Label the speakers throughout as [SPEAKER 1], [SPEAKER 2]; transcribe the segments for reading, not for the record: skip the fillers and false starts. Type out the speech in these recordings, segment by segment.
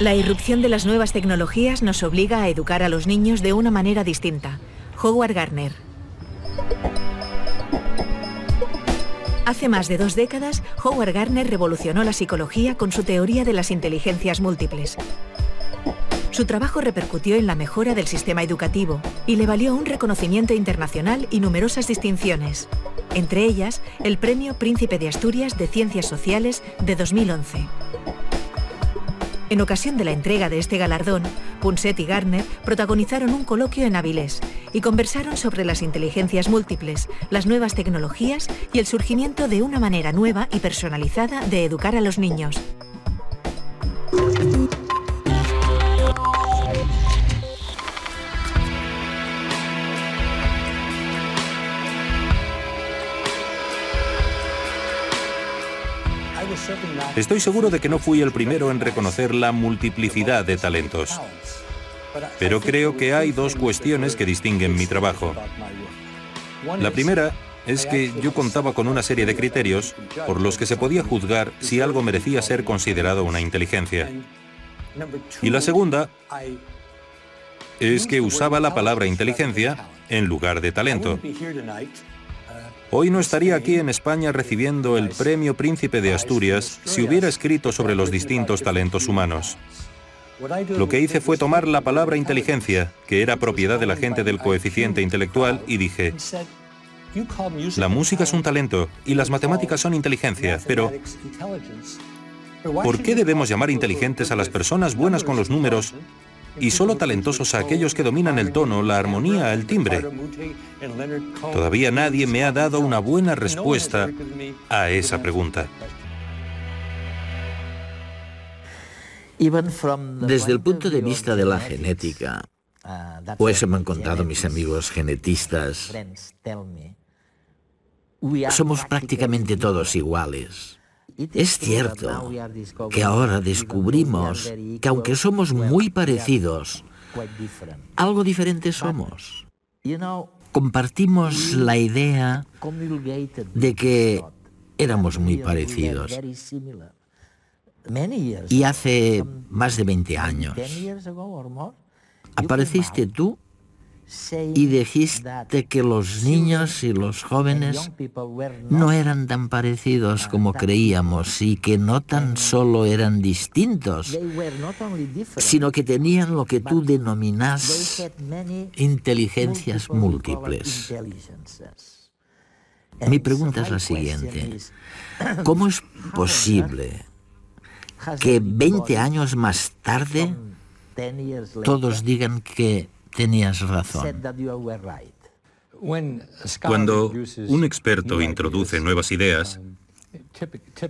[SPEAKER 1] La irrupción de las nuevas tecnologías nos obliga a educar a los niños de una manera distinta. Howard Gardner. Hace más de 2 décadas, Howard Gardner revolucionó la psicología con su teoría de las inteligencias múltiples. Su trabajo repercutió en la mejora del sistema educativo y le valió un reconocimiento internacional y numerosas distinciones, entre ellas el Premio Príncipe de Asturias de Ciencias Sociales de 2011. En ocasión de la entrega de este galardón, Punset y Gardner protagonizaron un coloquio en Avilés y conversaron sobre las inteligencias múltiples, las nuevas tecnologías y el surgimiento de una manera nueva y personalizada de educar a los niños.
[SPEAKER 2] Estoy seguro de que no fui el primero en reconocer la multiplicidad de talentos. Pero creo que hay 2 cuestiones que distinguen mi trabajo. La primera es que yo contaba con una serie de criterios por los que se podía juzgar si algo merecía ser considerado una inteligencia. Y la segunda es que usaba la palabra inteligencia en lugar de talento. Hoy no estaría aquí en España recibiendo el Premio Príncipe de Asturias si hubiera escrito sobre los distintos talentos humanos. Lo que hice fue tomar la palabra inteligencia, que era propiedad de la gente del coeficiente intelectual, y dije: la música es un talento y las matemáticas son inteligencia, pero ¿por qué debemos llamar inteligentes a las personas buenas con los números y solo talentosos a aquellos que dominan el tono, la armonía, el timbre? Todavía nadie me ha dado una buena respuesta a esa pregunta.
[SPEAKER 3] Desde el punto de vista de la genética, o eso me han contado mis amigos genetistas, somos prácticamente todos iguales. Es cierto que ahora descubrimos que aunque somos muy parecidos, algo diferentes somos. Compartimos la idea de que éramos muy parecidos. Y hace más de 20 años apareciste tú y dijiste que los niños y los jóvenes no eran tan parecidos como creíamos y que no tan solo eran distintos, sino que tenían lo que tú denominas inteligencias múltiples. Mi pregunta es la siguiente: ¿cómo es posible que 20 años más tarde todos digan que tenías razón?
[SPEAKER 2] Cuando un experto introduce nuevas ideas,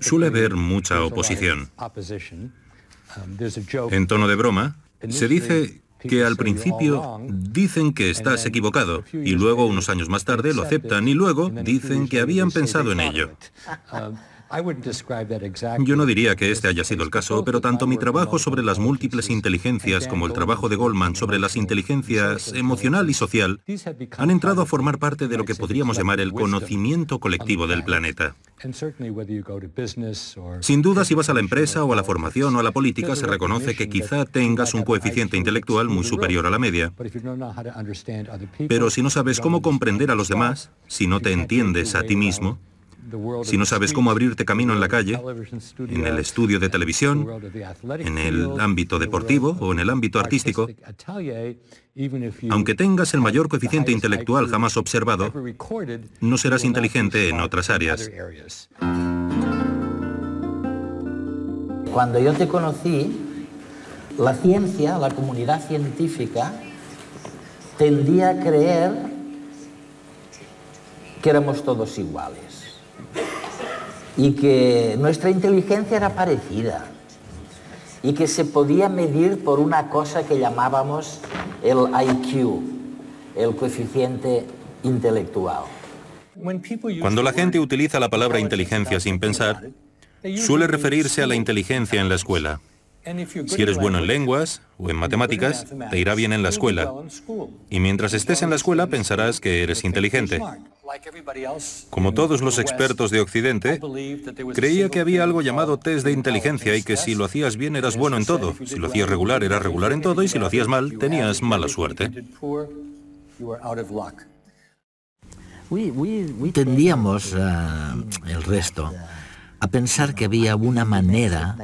[SPEAKER 2] suele haber mucha oposición. En tono de broma, se dice que al principio dicen que estás equivocado y luego unos años más tarde lo aceptan y luego dicen que habían pensado en ello. Yo no diría que este haya sido el caso, pero tanto mi trabajo sobre las múltiples inteligencias como el trabajo de Goldman sobre las inteligencias emocional y social han entrado a formar parte de lo que podríamos llamar el conocimiento colectivo del planeta. Sin duda, si vas a la empresa o a la formación o a la política, se reconoce que quizá tengas un coeficiente intelectual muy superior a la media. Pero si no sabes cómo comprender a los demás, si no te entiendes a ti mismo, si no sabes cómo abrirte camino en la calle, en el estudio de televisión, en el ámbito deportivo o en el ámbito artístico, aunque tengas el mayor coeficiente intelectual jamás observado, no serás inteligente en otras áreas.
[SPEAKER 3] Cuando yo te conocí, la ciencia, la comunidad científica, tendía a creer que éramos todos iguales y que nuestra inteligencia era parecida y que se podía medir por una cosa que llamábamos el IQ, el coeficiente intelectual.
[SPEAKER 2] Cuando la gente utiliza la palabra inteligencia sin pensar, suele referirse a la inteligencia en la escuela. Si eres bueno en lenguas o en matemáticas, te irá bien en la escuela. Y mientras estés en la escuela pensarás que eres inteligente. Como todos los expertos de Occidente, creía que había algo llamado test de inteligencia y que si lo hacías bien eras bueno en todo, si lo hacías regular eras regular en todo y si lo hacías mal tenías mala suerte.
[SPEAKER 3] Tendíamos, el resto, a pensar que había una manera,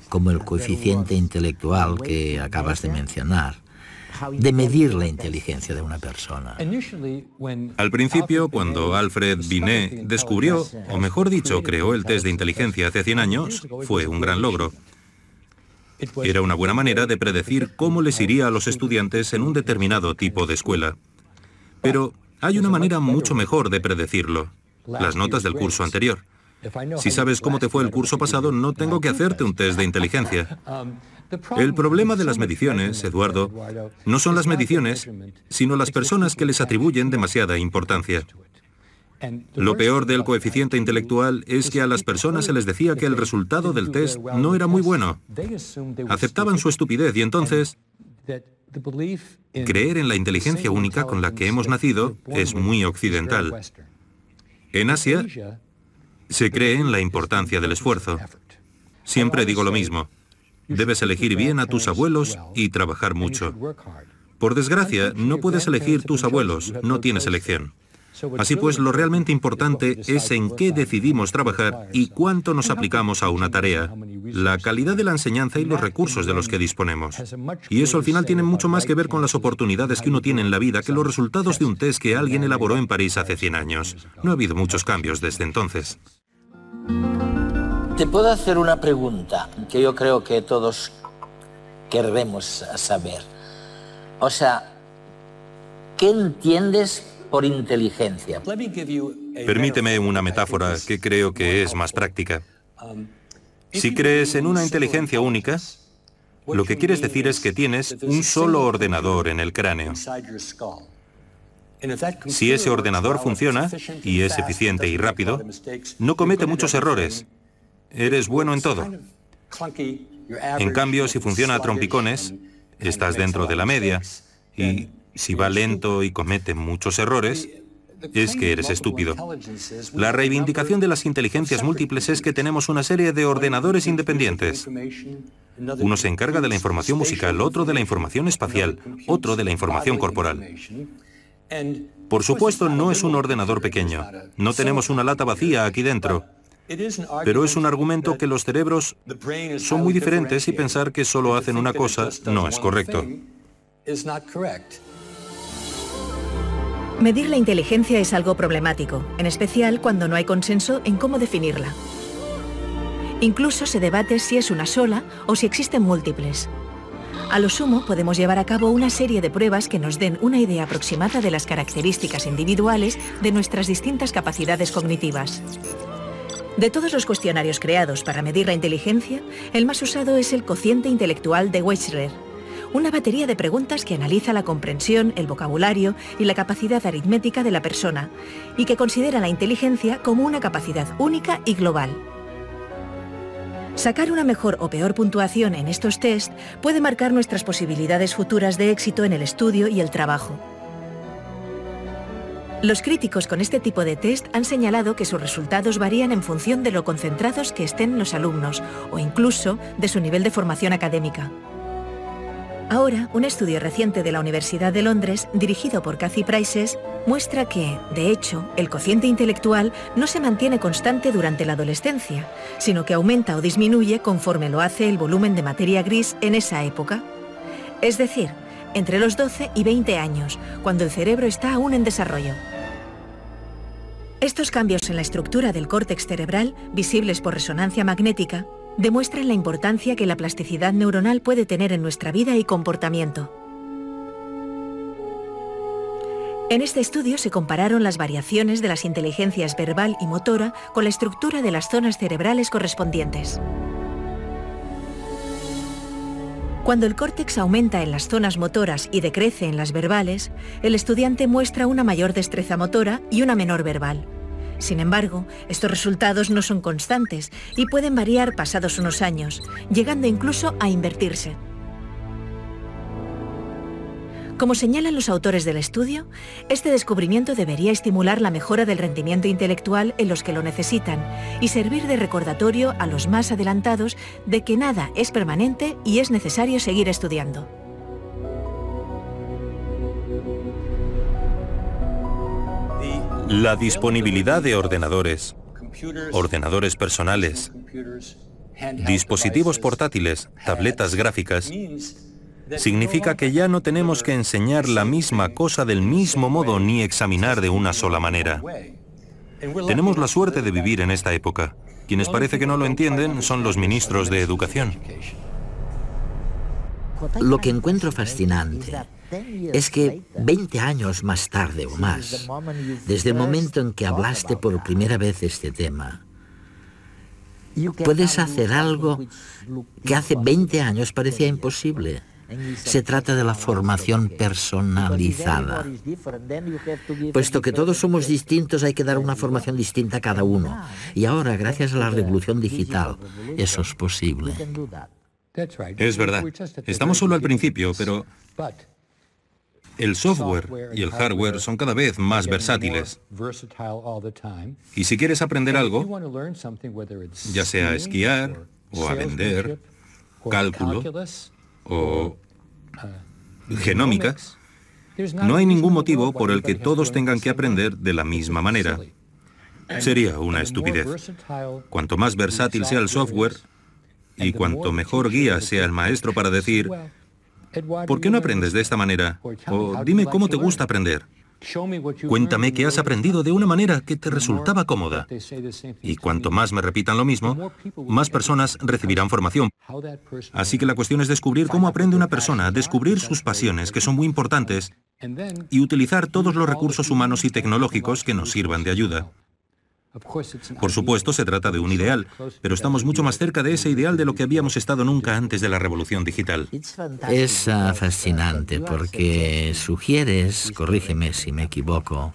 [SPEAKER 3] como el coeficiente intelectual que acabas de mencionar, de medir la inteligencia de una persona.
[SPEAKER 2] Al principio, cuando Alfred Binet descubrió, o mejor dicho, creó el test de inteligencia hace 100 años, fue un gran logro. Era una buena manera de predecir cómo les iría a los estudiantes en un determinado tipo de escuela. Pero hay una manera mucho mejor de predecirlo: las notas del curso anterior. Si sabes cómo te fue el curso pasado, no tengo que hacerte un test de inteligencia. El problema de las mediciones, Eduardo, no son las mediciones, sino las personas que les atribuyen demasiada importancia. Lo peor del coeficiente intelectual es que a las personas se les decía que el resultado del test no era muy bueno. Aceptaban su estupidez y entonces creer en la inteligencia única con la que hemos nacido es muy occidental. En Asia se cree en la importancia del esfuerzo. Siempre digo lo mismo: debes elegir bien a tus abuelos y trabajar mucho. Por desgracia, no puedes elegir tus abuelos, no tienes elección. Así pues, lo realmente importante es en qué decidimos trabajar y cuánto nos aplicamos a una tarea, la calidad de la enseñanza y los recursos de los que disponemos. Y eso al final tiene mucho más que ver con las oportunidades que uno tiene en la vida que los resultados de un test que alguien elaboró en París hace 100 años. No ha habido muchos cambios desde entonces.
[SPEAKER 3] Te puedo hacer una pregunta que yo creo que todos querremos saber. O sea, ¿qué entiendes por inteligencia?
[SPEAKER 2] Permíteme una metáfora que creo que es más práctica. Si crees en una inteligencia única, lo que quieres decir es que tienes un solo ordenador en el cráneo. Si ese ordenador funciona, y es eficiente y rápido, no comete muchos errores. Eres bueno en todo. En cambio, si funciona a trompicones, estás dentro de la media. Y si va lento y comete muchos errores, es que eres estúpido. La reivindicación de las inteligencias múltiples es que tenemos una serie de ordenadores independientes. Uno se encarga de la información musical, otro de la información espacial, otro de la información corporal. Por supuesto, no es un ordenador pequeño. No tenemos una lata vacía aquí dentro. Pero es un argumento que los cerebros son muy diferentes y pensar que solo hacen una cosa no es correcto.
[SPEAKER 1] Medir la inteligencia es algo problemático, en especial cuando no hay consenso en cómo definirla. Incluso se debate si es una sola o si existen múltiples. A lo sumo, podemos llevar a cabo una serie de pruebas que nos den una idea aproximada de las características individuales de nuestras distintas capacidades cognitivas. De todos los cuestionarios creados para medir la inteligencia, el más usado es el cociente intelectual de Wechsler, una batería de preguntas que analiza la comprensión, el vocabulario y la capacidad aritmética de la persona, y que considera la inteligencia como una capacidad única y global. Sacar una mejor o peor puntuación en estos test puede marcar nuestras posibilidades futuras de éxito en el estudio y el trabajo. Los críticos con este tipo de test han señalado que sus resultados varían en función de lo concentrados que estén los alumnos o incluso de su nivel de formación académica. Ahora, un estudio reciente de la Universidad de Londres, dirigido por Kathy Prices, muestra que, de hecho, el cociente intelectual no se mantiene constante durante la adolescencia, sino que aumenta o disminuye conforme lo hace el volumen de materia gris en esa época. Es decir, entre los 12 y 20 años, cuando el cerebro está aún en desarrollo. Estos cambios en la estructura del córtex cerebral, visibles por resonancia magnética, demuestran la importancia que la plasticidad neuronal puede tener en nuestra vida y comportamiento. En este estudio se compararon las variaciones de las inteligencias verbal y motora con la estructura de las zonas cerebrales correspondientes. Cuando el córtex aumenta en las zonas motoras y decrece en las verbales, el estudiante muestra una mayor destreza motora y una menor verbal. Sin embargo, estos resultados no son constantes y pueden variar pasados unos años, llegando incluso a invertirse. Como señalan los autores del estudio, este descubrimiento debería estimular la mejora del rendimiento intelectual en los que lo necesitan y servir de recordatorio a los más adelantados de que nada es permanente y es necesario seguir estudiando.
[SPEAKER 2] La disponibilidad de ordenadores, ordenadores personales, dispositivos portátiles, tabletas gráficas, significa que ya no tenemos que enseñar la misma cosa del mismo modo ni examinar de una sola manera. Tenemos la suerte de vivir en esta época. Quienes parece que no lo entienden son los ministros de Educación.
[SPEAKER 3] Lo que encuentro fascinante es que 20 años más tarde o más, desde el momento en que hablaste por primera vez este tema, puedes hacer algo que hace 20 años parecía imposible. Se trata de la formación personalizada. Puesto que todos somos distintos, hay que dar una formación distinta a cada uno. Y ahora, gracias a la revolución digital, eso es posible.
[SPEAKER 2] Es verdad. Estamos solo al principio, pero el software y el hardware son cada vez más versátiles. Y si quieres aprender algo, ya sea a esquiar, o a vender, cálculo, o genómica, no hay ningún motivo por el que todos tengan que aprender de la misma manera. Sería una estupidez. Cuanto más versátil sea el software, y cuanto mejor guía sea el maestro para decir, ¿por qué no aprendes de esta manera? O dime cómo te gusta aprender. Cuéntame que has aprendido de una manera que te resultaba cómoda. Y cuanto más me repitan lo mismo, más personas recibirán formación. Así que la cuestión es descubrir cómo aprende una persona, descubrir sus pasiones, que son muy importantes, y utilizar todos los recursos humanos y tecnológicos que nos sirvan de ayuda. Por supuesto, se trata de un ideal, pero estamos mucho más cerca de ese ideal de lo que habíamos estado nunca antes de la revolución digital.
[SPEAKER 3] Es fascinante porque sugieres, corrígeme si me equivoco,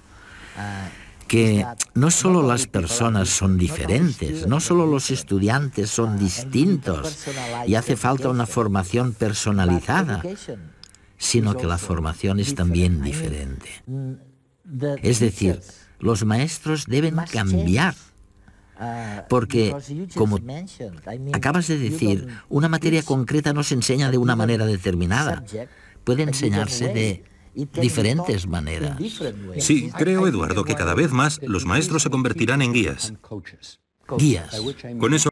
[SPEAKER 3] que no solo las personas son diferentes, no solo los estudiantes son distintos y hace falta una formación personalizada, sino que la formación es también diferente. Es decir, los maestros deben cambiar, porque, como acabas de decir, una materia concreta no se enseña de una manera determinada. Puede enseñarse de diferentes maneras.
[SPEAKER 2] Sí, creo, Eduardo, que cada vez más los maestros se convertirán en guías.
[SPEAKER 3] Guías.
[SPEAKER 2] Con eso